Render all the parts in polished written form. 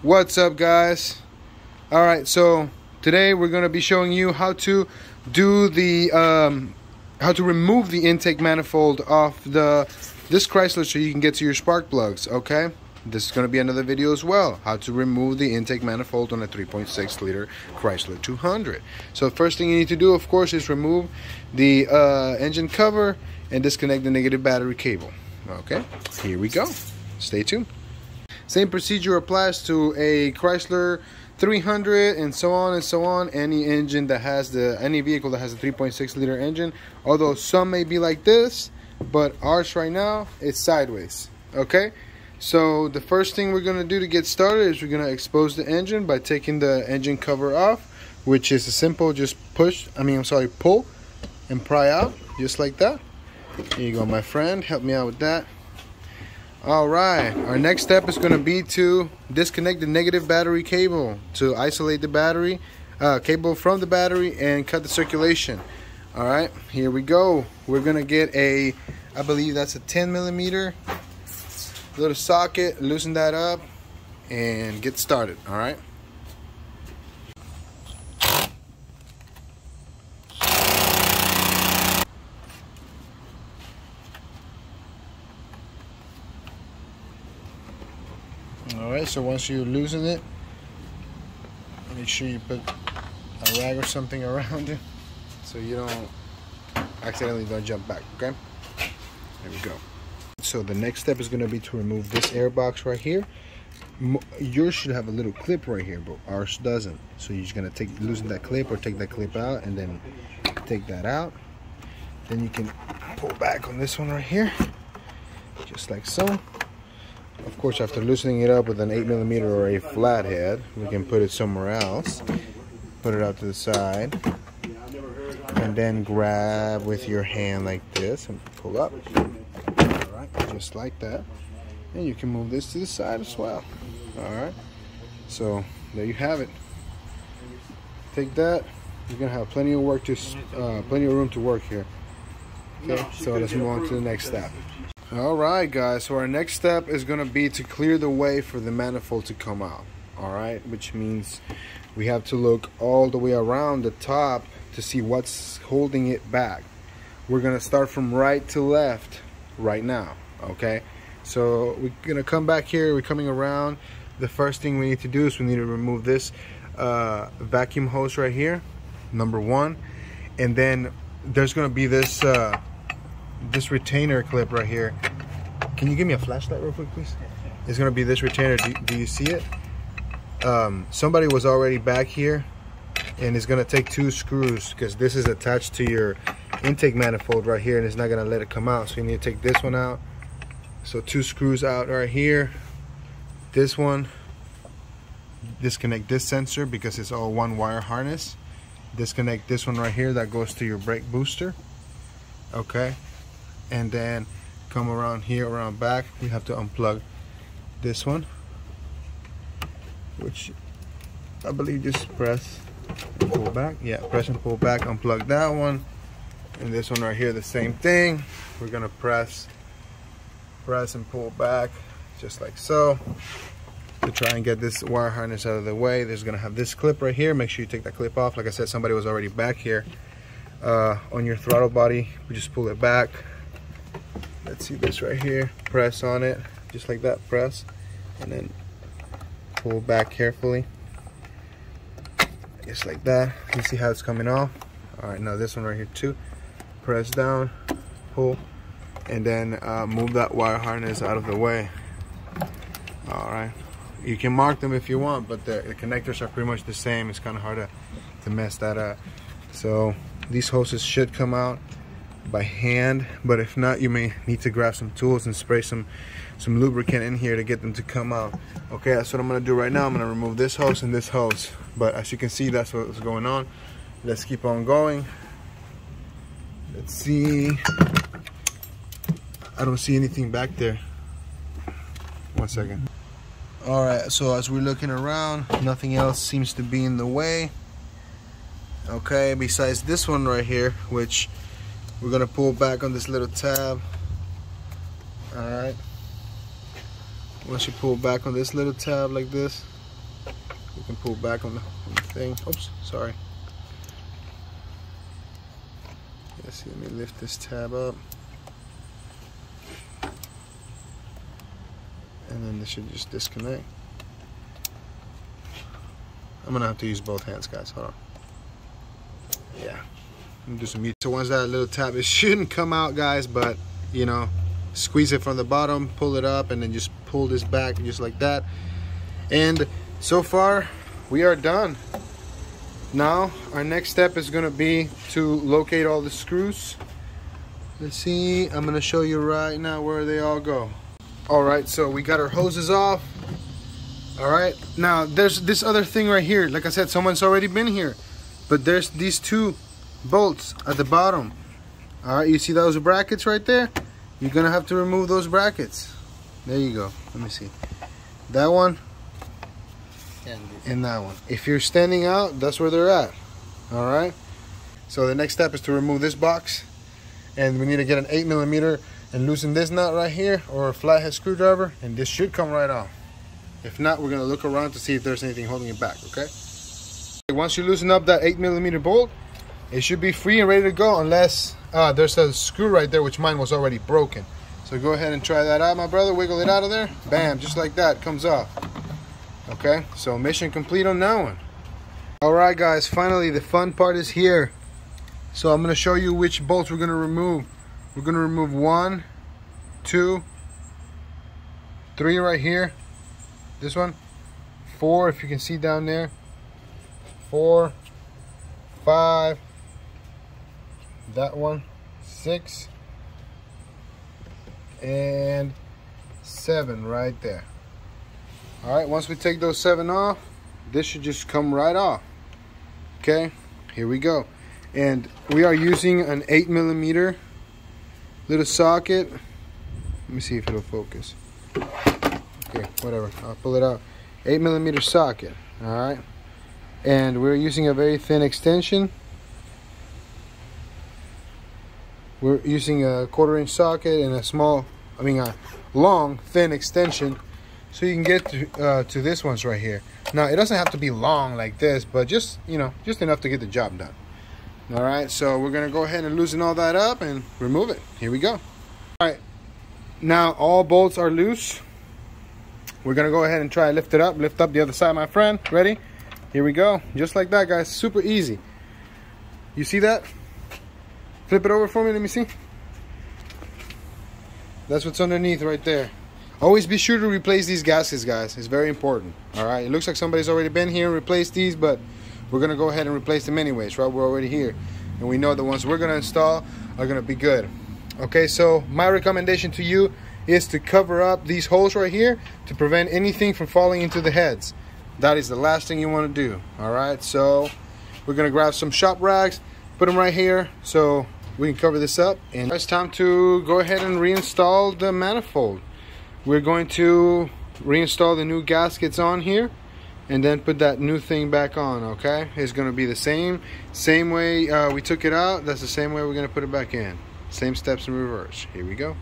What's up, guys? All right, so today we're going to be showing you how to do the how to remove the intake manifold off this Chrysler so you can get to your spark plugs. Okay, this is going to be another video as well, how to remove the intake manifold on a 3.6 liter Chrysler 200. So the first thing you need to do, of course, is remove the engine cover and disconnect the negative battery cable. Okay, here we go. Stay tuned. Same procedure applies to a Chrysler 300 and so on and so on. Any engine that has any vehicle that has a 3.6 liter engine, although some may be like this, but ours right now is sideways. Okay, so the first thing we're gonna do to get started is we're gonna expose the engine by taking the engine cover off, which is a simple just pull and pry out just like that. Here you go, my friend, help me out with that. Alright, our next step is going to be to disconnect the negative battery cable to isolate the battery cable from the battery and cut the circulation. Alright, here we go. We're going to get I believe that's a 10mm little socket, loosen that up and get started. Alright. Alright, so once you loosen it, make sure you put a rag or something around it so you don't accidentally jump back, okay? There we go. So the next step is going to be to remove this air box right here. Yours should have a little clip right here, but ours doesn't. So you're just going to loosen that clip or take that clip out and then take that out. Then you can pull back on this one right here, just like so. Of course, after loosening it up with an 8mm or a flathead, we can put it somewhere else. Put it out to the side. And then grab with your hand like this and pull up. Alright, just like that. And you can move this to the side as well. Alright, so there you have it. Take that. You're going to have plenty of room to work here. Okay, so let's move on to the next step. Alright, guys, so our next step is going to be to clear the way for the manifold to come out. Alright, which means we have to look all the way around the top to see what's holding it back. We're going to start from right to left right now. Okay, so we're going to come back here. We're coming around. The first thing we need to do is we need to remove this vacuum hose right here, number one. And then there's going to be this retainer clip right here. Can you give me a flashlight real quick, please? It's gonna be this retainer. Do you see it? Somebody was already back here, and it's gonna take 2 screws because this is attached to your intake manifold right here, and it's not gonna let it come out. So you need to take this one out. So 2 screws out right here. This one. Disconnect this sensor because it's all one wire harness. Disconnect this one right here that goes to your brake booster. Okay. And then come around here, around back, we have to unplug this one, which I believe just press and pull back. Yeah, press and pull back, unplug that one. And this one right here, the same thing. We're gonna press and pull back just like so to try and get this wire harness out of the way. There's gonna have this clip right here. Make sure you take that clip off. Like I said, somebody was already back here. On your throttle body, we just pull it back. Let's see this right here. Press on it, just like that. Press, and then pull back carefully, just like that. You see how it's coming off. All right, now this one right here too. Press down, pull, and then move that wire harness out of the way. All right. You can mark them if you want, but the connectors are pretty much the same. It's kind of hard to mess that up. So these hoses should come out by hand, but if not, you may need to grab some tools and spray some lubricant in here to get them to come out. Okay, that's what I'm gonna do right now. I'm gonna remove this hose and this hose, but as you can see, that's what's going on. Let's keep on going. Let's see. I don't see anything back there. One second. All right, so as we're looking around, nothing else seems to be in the way. Okay, besides this one right here, which we're gonna pull back on this little tab. All right, once you pull back on this little tab like this, You can pull back on the thing. Oops, sorry. Let's see, let me lift this tab up. And then this should just disconnect. I'm gonna have to use both hands, guys. Hold on. Yeah. I'm gonna do some mute. So once that little tab, it shouldn't come out, guys, but you know, squeeze it from the bottom, pull it up, and then just pull this back just like that. And so far, we are done. Now, our next step is gonna be to locate all the screws. Let's see, I'm gonna show you right now where they all go. All right, so we got our hoses off. All right, now there's this other thing right here. Like I said, someone's already been here, but there's these two bolts at the bottom. All right, you see those brackets right there? You're gonna have to remove those brackets. There you go. Let me see. That one and that one. If you're standing out, that's where they're at. All right. So the next step is to remove this box, and we need to get an 8mm and loosen this nut right here, or a flathead screwdriver, and this should come right off. If not, we're gonna look around to see if there's anything holding it back. Okay. Once you loosen up that 8mm bolt, it should be free and ready to go, unless there's a screw right there, which mine was already broken. So go ahead and try that out, my brother. Wiggle it out of there. Bam, just like that, comes off. Okay, so mission complete on that one. All right, guys, finally the fun part is here. So I'm gonna show you which bolts we're gonna remove. We're gonna remove 1, 2, 3 right here. This one, 4, if you can see down there. 4, 5, that one, 6, and 7 right there. All right, once we take those 7 off, this should just come right off. Okay, here we go. And we are using an 8mm little socket. Let me see if it'll focus. Okay, whatever, I'll pull it out. 8mm socket, all right? And we're using a very thin extension. We're using a 1/4-inch socket and a long, thin extension, so you can get to this one's right here. Now, it doesn't have to be long like this, but just, you know, just enough to get the job done. All right, so we're gonna go ahead and loosen all that up and remove it. Here we go. All right, now all bolts are loose. We're gonna go ahead and try to lift it up. Lift up the other side, my friend. Ready? Here we go. Just like that, guys. Super easy. You see that? Flip it over for me. Let me see. That's what's underneath right there. Always be sure to replace these gaskets, guys. It's very important. All right. It looks like somebody's already been here and replaced these, but we're gonna go ahead and replace them anyways, right? We're already here, and we know the ones we're gonna install are gonna be good. Okay. So my recommendation to you is to cover up these holes right here to prevent anything from falling into the heads. That is the last thing you want to do. All right, so we're gonna grab some shop rags, put them right here so we can cover this up, and it's time to go ahead and reinstall the manifold. We're going to reinstall the new gaskets on here and then put that new thing back on. Okay, it's gonna be the same way we took it out. That's the same way we're gonna put it back in. Same steps in reverse. Here we go.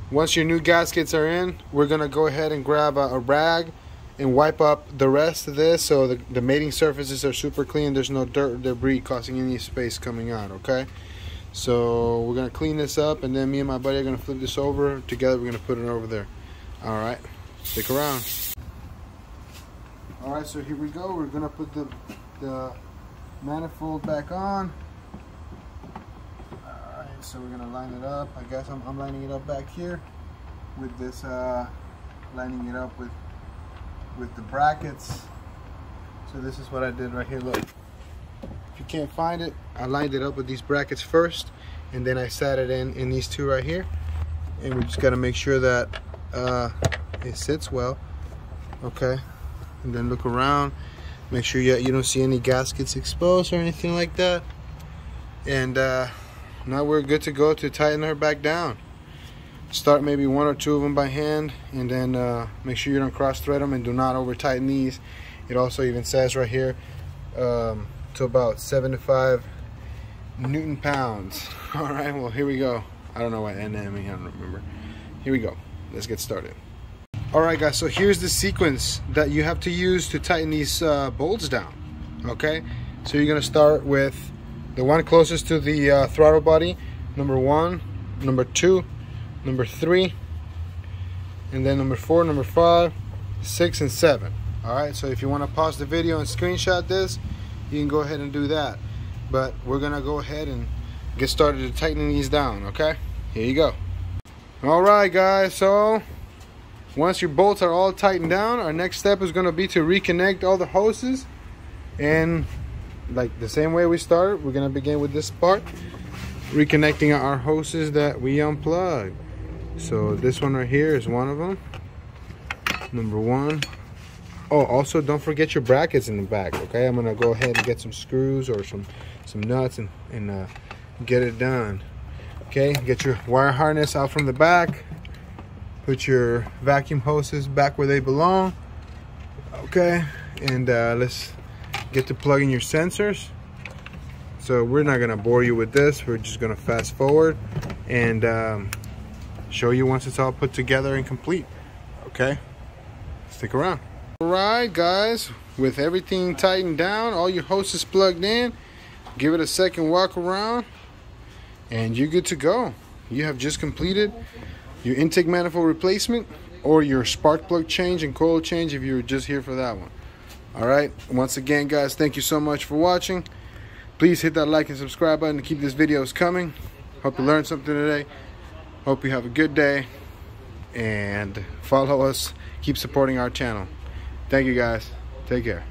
Once your new gaskets are in, we're gonna go ahead and grab a rag and wipe up the rest of this so the mating surfaces are super clean. There's no dirt or debris causing any space coming out. Okay, so we're gonna clean this up, and then me and my buddy are gonna flip this over together. We're gonna put it over there. All right, stick around. All right, so here we go. We're gonna put the manifold back on. All right, so we're gonna line it up. I guess I'm lining it up back here with this lining it up with the brackets. So this is what I did right here. Look, if you can't find it, I lined it up with these brackets first, and then I sat it in these two right here, and we just got to make sure that it sits well. Okay, and then look around, make sure you don't see any gaskets exposed or anything like that, and now we're good to go to tighten her back down. Start maybe 1 or 2 of them by hand, and then make sure you don't cross thread them, and do not over tighten these. It also even says right here to about 75 Newton pounds. All right, well, here we go. I don't know what NM, I don't remember. Here we go. Let's get started. Alright guys, so here's the sequence that you have to use to tighten these bolts down. Okay, so you're gonna start with the one closest to the throttle body, number 1, number 2, number 3, and then number 4, number 5, 6, and 7. Alright, so if you want to pause the video and screenshot this, you can go ahead and do that. But we're gonna go ahead and get started to tightening these down. Okay, here you go. Alright guys, so once your bolts are all tightened down, our next step is going to be to reconnect all the hoses. And like the same way we started, we're going to begin with this part, reconnecting our hoses that we unplugged. So this one right here is one of them, number 1. Oh, also don't forget your brackets in the back. Okay, I'm going to go ahead and get some screws or some nuts and get it done. Okay, get your wire harness out from the back. Put your vacuum hoses back where they belong. Okay, and let's get to plugging your sensors. So we're not gonna bore you with this. We're just gonna fast forward and show you once it's all put together and complete. Okay, stick around. All right guys, with everything tightened down, all your hoses plugged in, give it a second walk around and you're good to go. You have just completed your intake manifold replacement or your spark plug change and coil change if you were just here for that one. Alright, once again guys, thank you so much for watching. Please hit that like and subscribe button to keep these videos coming. Hope you learned something today. Hope you have a good day and follow us, keep supporting our channel. Thank you guys, take care.